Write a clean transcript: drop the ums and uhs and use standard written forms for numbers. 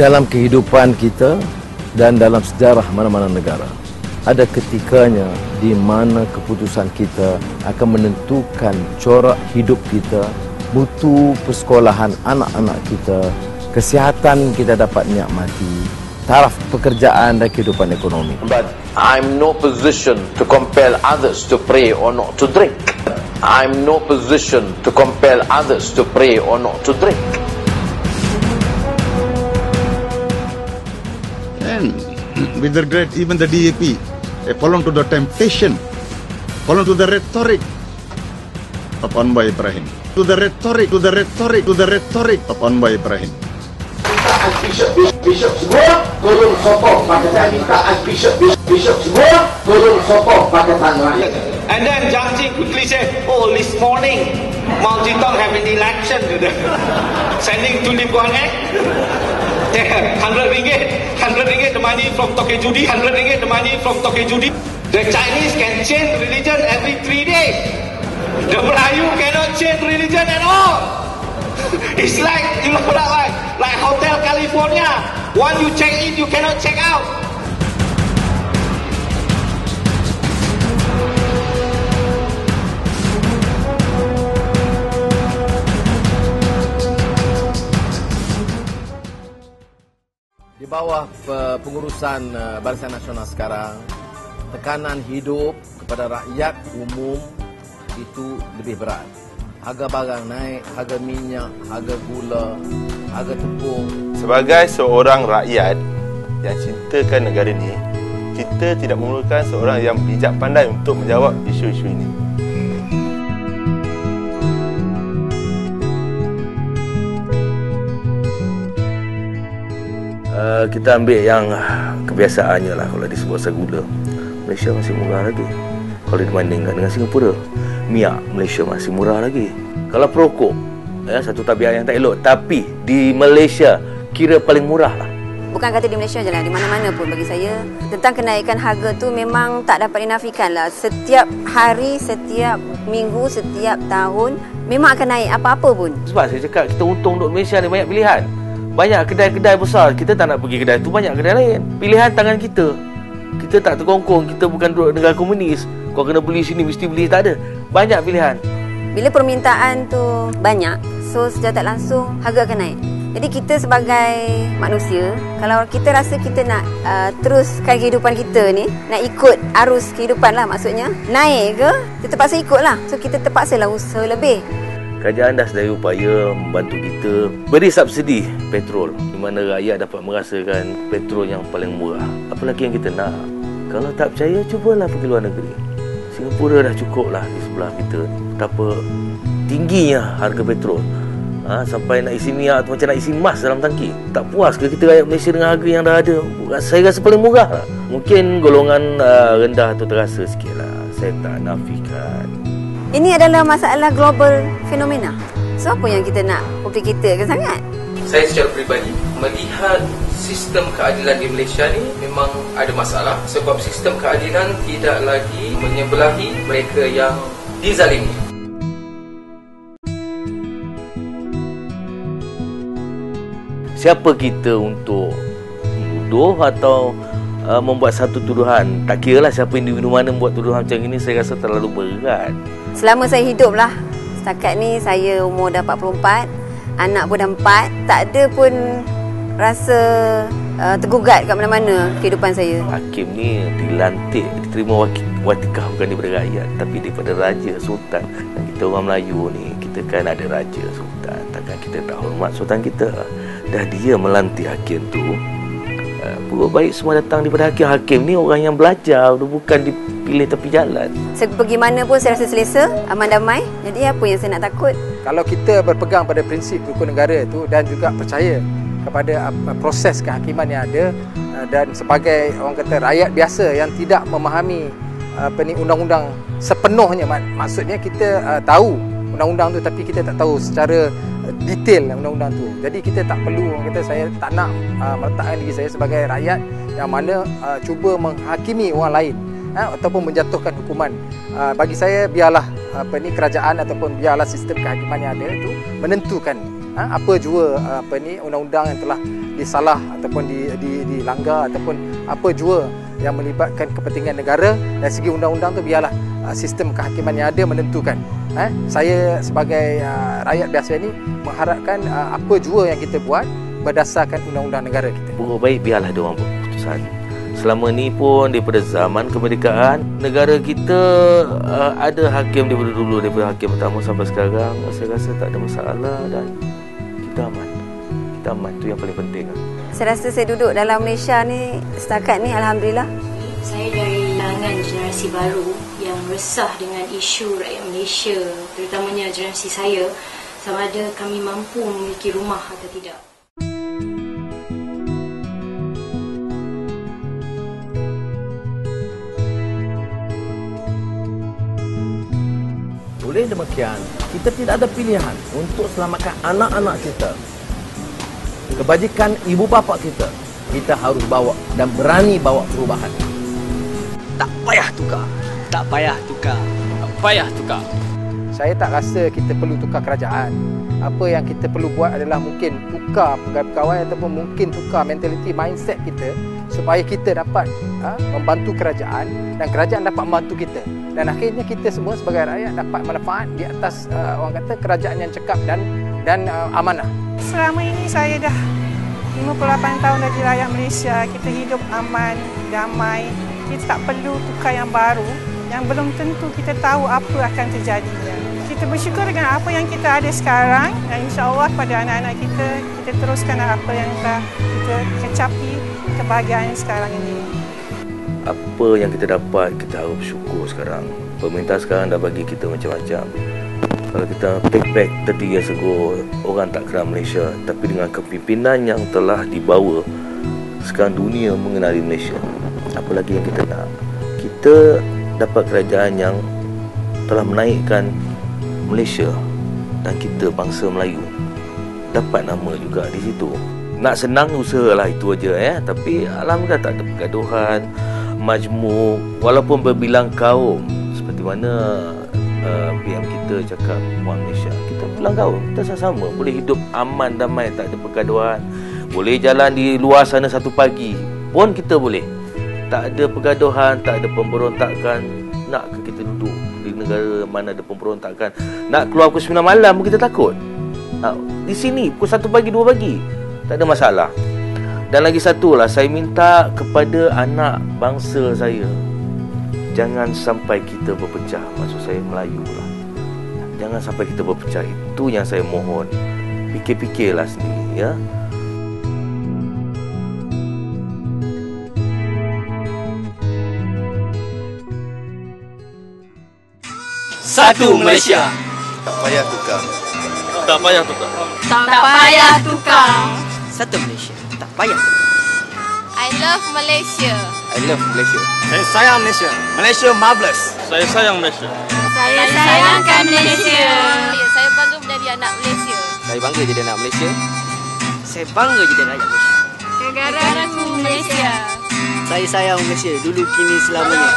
Dalam kehidupan kita dan dalam sejarah mana-mana negara, ada ketikanya di mana keputusan kita akan menentukan corak hidup kita, mutu persekolahan anak-anak kita, kesihatan kita dapat nikmati, taraf pekerjaan dan kehidupan ekonomi. But I'm no position to compel others to pray or not to drink. I'm no position to compel others to pray or not to drink. And with regret, even the DAP, they fall into the temptation, fall into the rhetoric of Anwar Ibrahim. To the rhetoric of Anwar Ibrahim. Bishop semua tolong sokong Pakatan. Minta Bishop semua tolong sokong Pakatan Rakyat. And then Jiang Jing quickly said, oh, this morning Mao Zedong have an election. Sending to Lim Guan Eng. 100 ringgit the money from Tokyo Judi. 100 ringgit the money from Tokyo Judi. The Chinese can change religion every 3 days. The Melayu cannot change religion at all. It's like, you know, like Hotel California. Once you check in, you cannot check out. Di bawah pengurusan Barisan Nasional sekarang, tekanan hidup kepada rakyat umum itu lebih berat. Harga barang naik, harga minyak, harga gula, harga tepung. Sebagai seorang rakyat yang cintakan negara ini, kita tidak memerlukan seorang yang bijak pandai untuk menjawab isu-isu ini. Kita ambil yang kebiasaannya lah. Kalau disebut pasal gula, Malaysia masih murah lagi kalau dibandingkan dengan Singapura. Minyak Malaysia masih murah lagi. Kalau perokok, satu tabiat yang tak elok, tapi di Malaysia kira paling murah lah. Bukan kata di Malaysia je lah, di mana-mana pun bagi saya tentang kenaikan harga tu memang tak dapat dinafikan lah. Setiap hari, setiap minggu, setiap tahun memang akan naik apa-apa pun. Sebab saya cakap kita untung duduk Malaysia ni banyak pilihan. Banyak kedai-kedai besar, kita tak nak pergi kedai tu, banyak kedai lain. Pilihan tangan kita. Kita tak terkongkong, kita bukan duduk negara komunis. Kau kena beli sini, mesti beli, tak ada. Banyak pilihan. Bila permintaan tu banyak, so secara tak langsung harga akan naik. Jadi kita sebagai manusia, kalau kita rasa kita nak teruskan kehidupan kita ni, nak ikut arus kehidupan lah maksudnya, naik ke, kita terpaksa ikut lah. So kita terpaksa lah usaha lebih. Kerajaan dah sedaya upaya membantu kita beri subsidi petrol, di mana rakyat dapat merasakan petrol yang paling murah. Apa lagi yang kita nak? Kalau tak percaya, cubalah pergi luar negeri. Singapura dah cukup lah di sebelah kita. Betapa tingginya harga petrol. Sampai nak isi minyak tu macam nak isi emas dalam tangki. Tak puas ke kita rakyat Malaysia dengan harga yang dah ada? Saya rasa paling murah lah. Mungkin golongan rendah tu terasa sikit lah. Saya tak nafikan. Ini adalah masalah global fenomena. So apa yang kita nak fikir-fikirkan sangat? Saya secara peribadi melihat sistem keadilan di Malaysia ni memang ada masalah sebab sistem keadilan tidak lagi menyebelahi mereka yang dizalimi. Siapa kita untuk menuduh atau membuat satu tuduhan? Tak kira lah siapa individu mana membuat tuduhan macam ini, saya rasa terlalu berat. Selama saya hidup lah, setakat ni saya umur dah 44, anak pun dah 4, tak ada pun rasa tergugat kat mana-mana kehidupan saya. Hakim ni dilantik, diterima watikah bukan daripada rakyat, tapi daripada Raja Sultan. Dan kita orang Melayu ni, kita kan ada Raja Sultan, takkan kita tak hormat Sultan kita. Dah dia melantik hakim tu, baik semua datang daripada hakim. Hakim ni orang yang belajar, bukan dipilih tepi jalan. Pergi mana pun saya rasa selesa, aman damai. Jadi apa yang saya nak takut? Kalau kita berpegang pada prinsip rukun negara itu dan juga percaya kepada proses kehakiman yang ada, dan sebagai orang kata rakyat biasa yang tidak memahami undang-undang sepenuhnya, maksudnya kita tahu undang-undang tu tapi kita tak tahu secara detail undang-undang tu. Jadi kita tak perlu, orang kata, saya tak nak meletakkan diri saya sebagai rakyat yang mana cuba menghakimi orang lain ataupun menjatuhkan hukuman. Bagi saya biarlah kerajaan ataupun biarlah sistem kehakiman yang ada itu menentukan apa jua undang-undang yang telah disalah ataupun dilanggar, ataupun apa jua yang melibatkan kepentingan negara. Dari segi undang-undang tu biarlah sistem kehakiman yang ada menentukan. Saya sebagai rakyat biasa ni mengharapkan apa jua yang kita buat berdasarkan undang-undang negara kita. Baik, biarlah dia orang buat keputusan. Selama ni pun daripada zaman kemerdekaan, negara kita ada hakim daripada dulu, daripada hakim pertama sampai sekarang. Saya rasa tak ada masalah dan kita aman. Kita aman, tu yang paling penting. Saya rasa saya duduk dalam Malaysia ni setakat ni alhamdulillah. Saya dari kalangan generasi baru yang resah dengan isu rakyat Malaysia, terutamanya generasi saya, sama ada kami mampu memiliki rumah atau tidak. Oleh demikian, kita tidak ada pilihan untuk selamatkan anak-anak kita. Kebajikan ibu bapa kita, kita harus bawa dan berani bawa perubahan. Tak payah tukar. Tak payah tukar. Tak payah tukar. Saya tak rasa kita perlu tukar kerajaan. Apa yang kita perlu buat adalah mungkin tukar pegawai ataupun mungkin tukar mentaliti, mindset kita supaya kita dapat membantu kerajaan dan kerajaan dapat membantu kita. Dan akhirnya kita semua sebagai rakyat dapat manfaat di atas orang kata kerajaan yang cekap dan amanah. Selama ini saya dah 58 tahun dah di rakyat Malaysia. Kita hidup aman, damai. Kita tak perlu tukar yang baru yang belum tentu kita tahu apa akan terjadinya. Kita bersyukur dengan apa yang kita ada sekarang dan insya-Allah pada anak-anak kita teruskan apa yang telah kita kecapi kebahagiaan sekarang ini. Apa yang kita dapat, kita harus bersyukur sekarang. Pemerintah sekarang dah bagi kita macam-macam. Kalau kita take back 30 years ago, orang tak kenal Malaysia. Tapi dengan kepimpinan yang telah dibawa, sekarang dunia mengenali Malaysia. Apa lagi yang kita nak? Kita dapat kerajaan yang telah menaikkan Malaysia dan kita bangsa Melayu dapat nama juga di situ. Nak senang usahalah, itu aja Tapi alhamdulillah tak ada pergaduhan, majmuk, walaupun berbilang kaum seperti mana PM kita cakap Puan Malaysia, kita bilang kaum, kita sama-sama boleh hidup aman damai, tak ada pergaduhan, boleh jalan di luar sana satu pagi pun kita boleh, tak ada pergaduhan, tak ada pemberontakan. Nak ke kita duduk di negara mana ada pemberontakan? Nak keluar pukul 9 malam pun kita takut. Di sini pukul 1 pagi 2 pagi tak ada masalah. Dan lagi satu lah, saya minta kepada anak bangsa saya, jangan sampai kita berpecah. Maksud saya Melayu lah, jangan sampai kita berpecah. Itu yang saya mohon. Fikir-fikirlah sendiri ya. Satu Malaysia. Tak payah tukar. Tak payah tukar. Tak payah tukar. Satu Malaysia. Tak payah tukar. I love Malaysia. I love Malaysia. Saya sayang Malaysia. Malaysia marvelous. Saya sayang Malaysia. Saya sayangkan Malaysia. Saya bangga menjadi anak Malaysia. Saya bangga jadi anak Malaysia. Saya bangga jadi rakyat Malaysia. Negaraku Malaysia. Saya sayang Malaysia dulu, kini, selamanya.